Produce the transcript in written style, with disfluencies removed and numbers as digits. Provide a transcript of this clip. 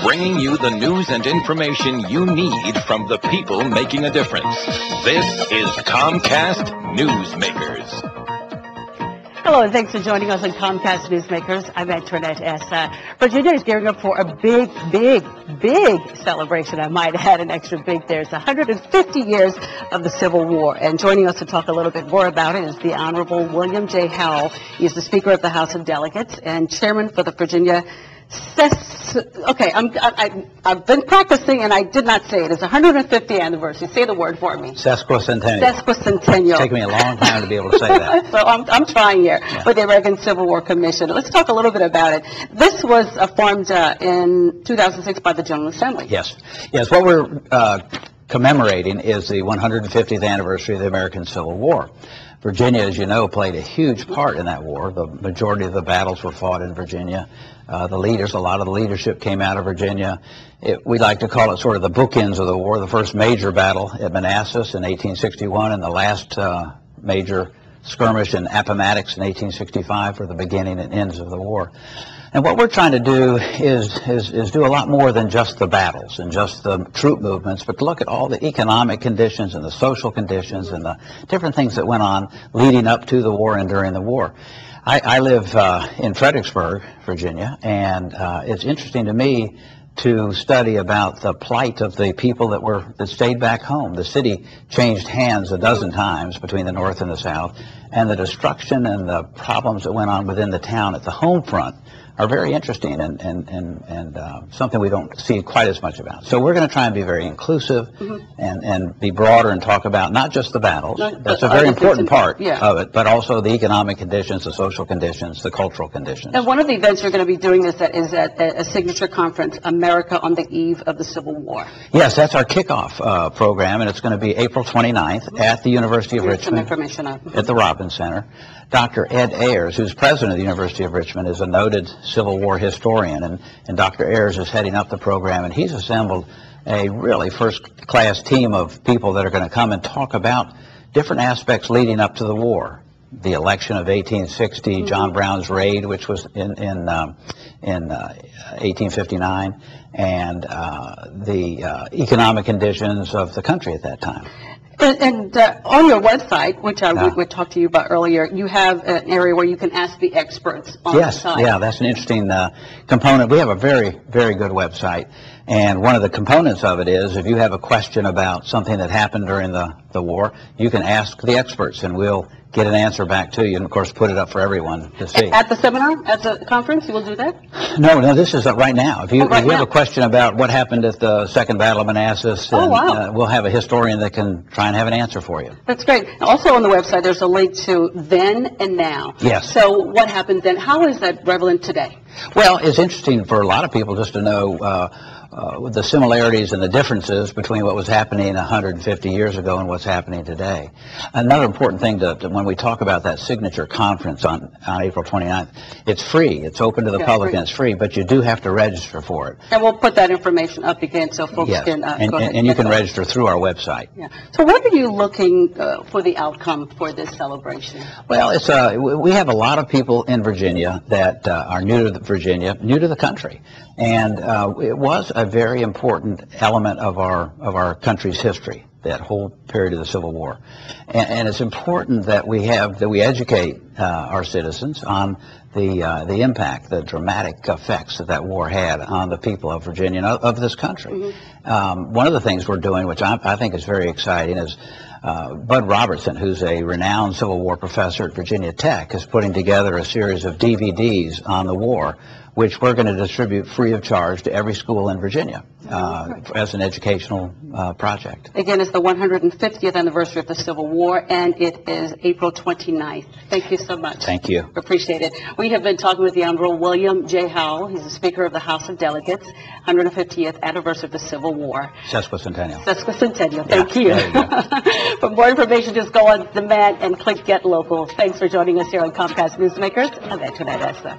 bringing you the news and information you need from the people making a difference. This is Comcast Newsmakers. Hello, and thanks for joining us on Comcast Newsmakers. I'm Antoinette, Essa. Virginia is gearing up for a big celebration. I might add an extra big there. It's 150 years of the Civil War. And joining us to talk a little bit more about it is the Honorable William J. Howell. He's the Speaker of the House of Delegates and Chairman for the Virginia I've been practicing and I did not say it. It's 150th anniversary. Say the word for me. Sesquicentennial. Sesquicentennial. It's taken me a long time to be able to say that. So I'm trying here with the American Civil War Commission. Let's talk a little bit about it. This was formed in 2006 by the General Assembly. Yes. What we're commemorating is the 150th anniversary of the American Civil War. Virginia, as you know, played a huge part in that war. The majority of the battles were fought in Virginia. A lot of the leadership came out of Virginia. We like to call it sort of the bookends of the war. The first major battle at Manassas in 1861 and the last major skirmish in Appomattox in 1865 were the beginning and ends of the war. And what we're trying to do is do a lot more than just the battles and just the troop movements, but to look at all the economic conditions and the social conditions and the different things that went on leading up to the war and during the war. I live in Fredericksburg, Virginia, and it's interesting to me to study about the plight of the people that stayed back home. The city changed hands a dozen times between the North and the South, and the destruction and the problems that went on within the town at the home front are very interesting and something we don't see quite as much about. So we're going to try and be very inclusive and be broader and talk about not just the battles. That's a very important part of it, but also the economic conditions, the social conditions, the cultural conditions. And one of the events you're going to be doing is at a signature conference, America on the Eve of the Civil War. Yes, that's our kickoff program, and it's going to be April 29th at the University of Richmond at the Robbins Center. Dr. Ed Ayers, who's president of the University of Richmond, is a noted Civil War historian, and Dr. Ayers is heading up the program, and he's assembled a really first-class team of people that are going to come and talk about different aspects leading up to the war. The election of 1860, John Brown's raid, which was in 1859, and the economic conditions of the country at that time. And on your website, which I would talk to you about earlier, you have an area where you can ask the experts on the site. Yeah, that's an interesting component. We have a very, very good website, and one of the components of it is if you have a question about something that happened during the war, you can ask the experts, and we'll get an answer back to you, and of course put it up for everyone to see. At the seminar, at the conference, you will do that? No, this is right now. If you have a question about what happened at the Second Battle of Manassas, we'll have a historian that can try and have an answer for you. That's great. Also on the website, there's a link to then and now. Yes. So what happened then? How is that relevant today? Well, it's interesting for a lot of people just to know the similarities and the differences between what was happening 150 years ago and what's happening today. Another important thing when we talk about that signature conference on April 29th, it's free. It's open to the public and it's free, but you do have to register for it. And we'll put that information up again so folks can go ahead and you can register through our website. Yeah. So what are you looking for the outcome for this celebration? Well, we have a lot of people in Virginia that are new to Virginia, new to the country. And it was a very important element of our country's history, that whole period of the Civil War. And it's important that we educate our citizens on the impact, the dramatic effects that war had on the people of Virginia and of this country. One of the things we're doing, which I think is very exciting, is Bud Robertson, who's a renowned Civil War professor at Virginia Tech, is putting together a series of DVDs on the war, which we're going to distribute free of charge to every school in Virginia as an educational project. Again, it's the 150th anniversary of the Civil War, and it is April 29th. Thank you so much. Thank you. Appreciate it. We have been talking with the Honorable William J. Howell. He's the Speaker of the House of Delegates, 150th anniversary of the Civil War. Sesquicentennial. Sesquicentennial. Thank you. For more information, just go on demand and click Get Local. Thanks for joining us here on Comcast Newsmakers. I'm Antoinette Essa.